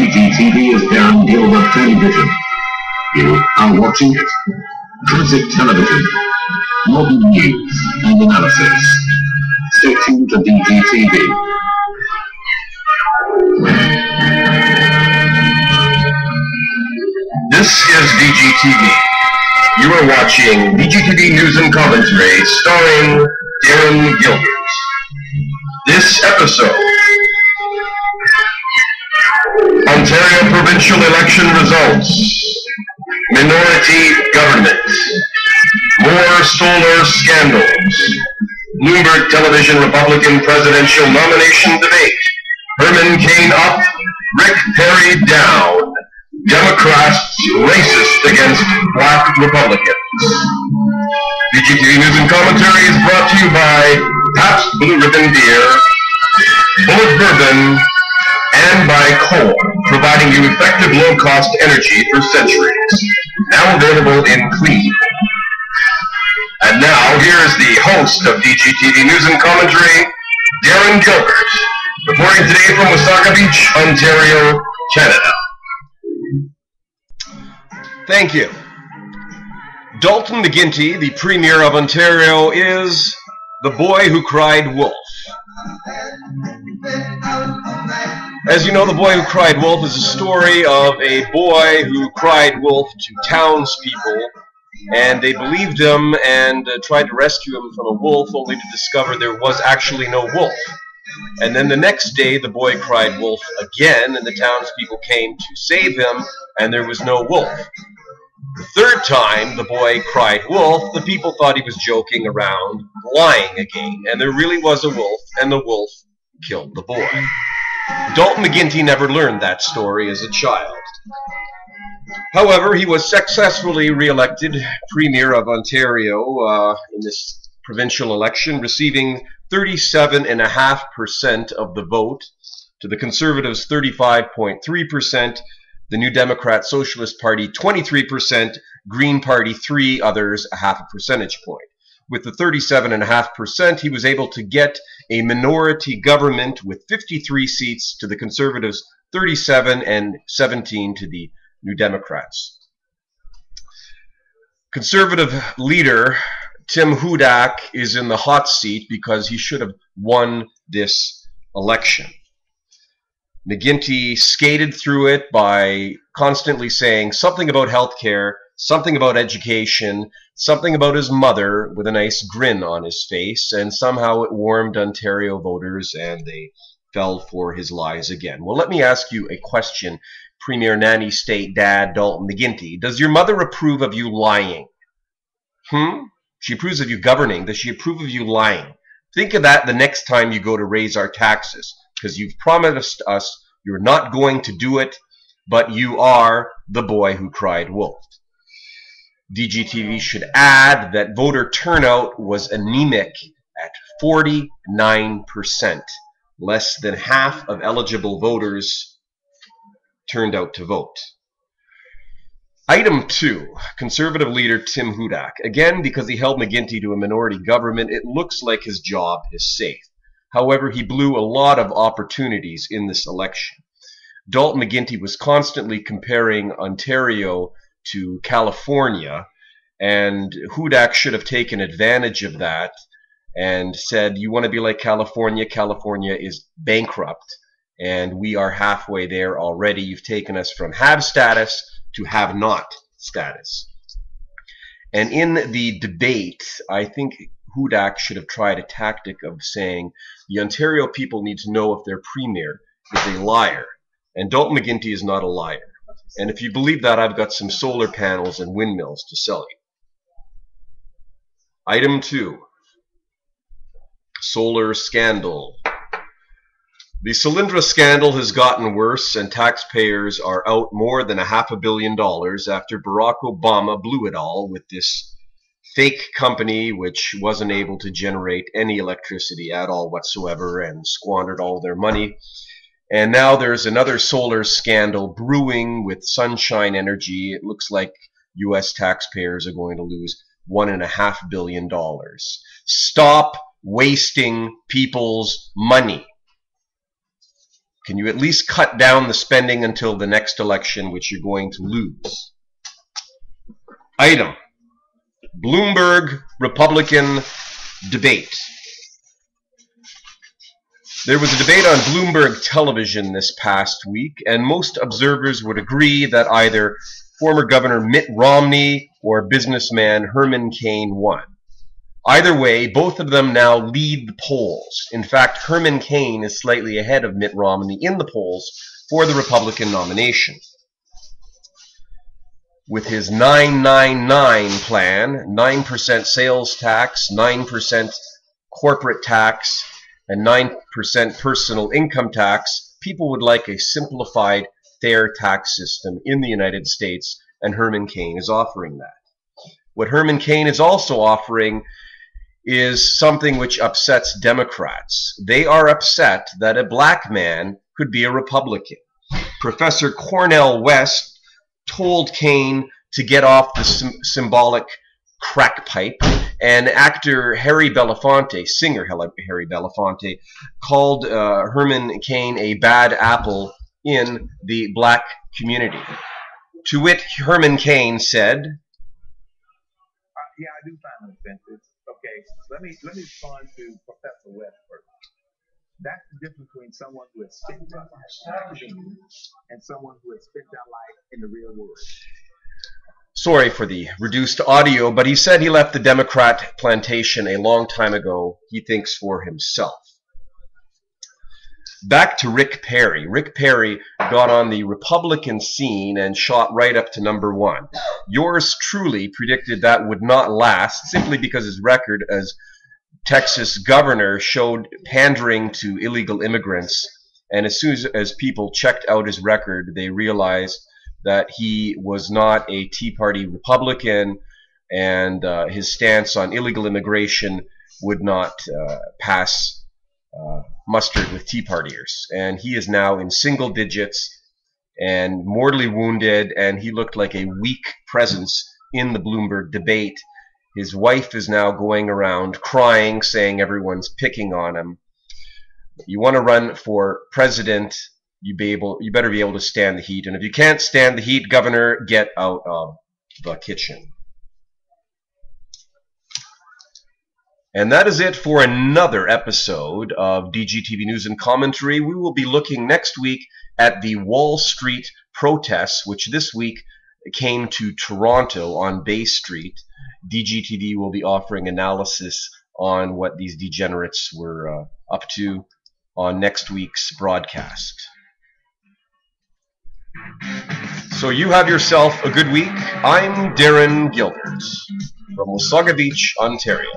DGTV is Darren Gilbert Television. You are watching it. Classic television, modern news and analysis. Stay tuned to DGTV. This is DGTV. You are watching DGTV News and Commentary starring Darren Gilbert. This episode, Ontario provincial election results, minority government, more solar scandals, Bloomberg television Republican presidential nomination debate, Herman Cain up, Rick Perry down, Democrats racist against black Republicans. DGTV News and Commentary is brought to you by Pabst Blue Ribbon Beer, Bullet Bourbon, and by coal, providing you effective low-cost energy for centuries. Now available in clean. And now, here is the host of DGTV News and Commentary, Darren Gilbert, reporting today from Wasaga Beach, Ontario, Canada. Thank you. Dalton McGuinty, the Premier of Ontario, is the boy who cried wolf. As you know, The Boy Who Cried Wolf is a story of a boy who cried wolf to townspeople, and they believed him and tried to rescue him from a wolf, only to discover there was actually no wolf. And then the next day, the boy cried wolf again, and the townspeople came to save him, and there was no wolf. The third time the boy cried wolf, the people thought he was joking around, lying again, and there really was a wolf, and the wolf killed the boy. Dalton McGuinty never learned that story as a child. However, he was successfully re-elected Premier of Ontario in this provincial election, receiving 37.5% of the vote to the Conservatives' 35.3%, the New Democrat Socialist Party 23%, Green Party 3, others a half a percentage point. With the 37.5%, he was able to get a minority government with 53 seats to the Conservatives' 37 and 17 to the New Democrats. Conservative leader Tim Hudak is in the hot seat because he should have won this election. McGuinty skated through it by constantly saying something about healthcare, something about education, something about his mother with a nice grin on his face, and somehow it warmed Ontario voters and they fell for his lies again. Well, let me ask you a question, Premier Nanny State Dad Dalton McGuinty. Does your mother approve of you lying? She approves of you governing. Does she approve of you lying? Think of that the next time you go to raise our taxes, because you've promised us you're not going to do it, but you are the boy who cried wolf. DGTV should add that voter turnout was anemic at 49%. Less than half of eligible voters turned out to vote. Item 2, Conservative leader Tim Hudak. Again, because he held McGuinty to a minority government, it looks like his job is safe. However, he blew a lot of opportunities in this election. Dalton McGuinty was constantly comparing Ontario to California, and Hudak should have taken advantage of that and said, you want to be like California? California is bankrupt, and we are halfway there already. You've taken us from have status to have not status. And in the debate, I think Hudak should have tried a tactic of saying the Ontario people need to know if their premier is a liar. And Dalton McGuinty is not a liar. And if you believe that, I've got some solar panels and windmills to sell you. Item 2, solar scandal. The Solyndra scandal has gotten worse, and taxpayers are out more than $500 million after Barack Obama blew it all with this fake company which wasn't able to generate any electricity at all whatsoever and squandered all their money. And now there's another solar scandal brewing with Sunshine Energy. It looks like U.S. taxpayers are going to lose $1.5 billion. Stop wasting people's money. Can you at least cut down the spending until the next election, which you're going to lose? Item: Bloomberg Republican debate. There was a debate on Bloomberg television this past week, and most observers would agree that either former Governor Mitt Romney or businessman Herman Cain won. Either way, both of them now lead the polls. In fact, Herman Cain is slightly ahead of Mitt Romney in the polls for the Republican nomination. With his 999 plan, 9% sales tax, 9% corporate tax, and 9% personal income tax, people would like a simplified, fair tax system in the United States, and Herman Cain is offering that. What Herman Cain is also offering is something which upsets Democrats. They are upset that a black man could be a Republican. Professor Cornel West told Cain to get off the symbolic crack pipe, and actor Harry Belafonte, singer Harry Belafonte, called Herman Cain a bad apple in the black community. To which Herman Cain said, yeah, I do find it offensive. Okay, let me respond to Professor West first. That's the difference between someone who has spent their life and someone who has spent their life in the real world. Sorry for the reduced audio, but he said he left the Democrat plantation a long time ago. He thinks for himself. Back to Rick Perry. Rick Perry got on the Republican scene and shot right up to #1. Yours truly predicted that would not last, simply because his record as Texas governor showed pandering to illegal immigrants. And as soon as people checked out his record, they realized that he was not a Tea Party Republican, and his stance on illegal immigration would not pass muster with Tea Partiers. And he is now in single digits and mortally wounded, and he looked like a weak presence in the Bloomberg debate. His wife is now going around crying, saying everyone's picking on him. You want to run for president, you better be able to stand the heat. And if you can't stand the heat, Governor, get out of the kitchen. And that is it for another episode of DGTV News and Commentary. We will be looking next week at the Wall Street protests, which this week came to Toronto on Bay Street. DGTV will be offering analysis on what these degenerates were up to on next week's broadcast. So you have yourself a good week. I'm Darren Gilbert from Wasaga Beach, Ontario.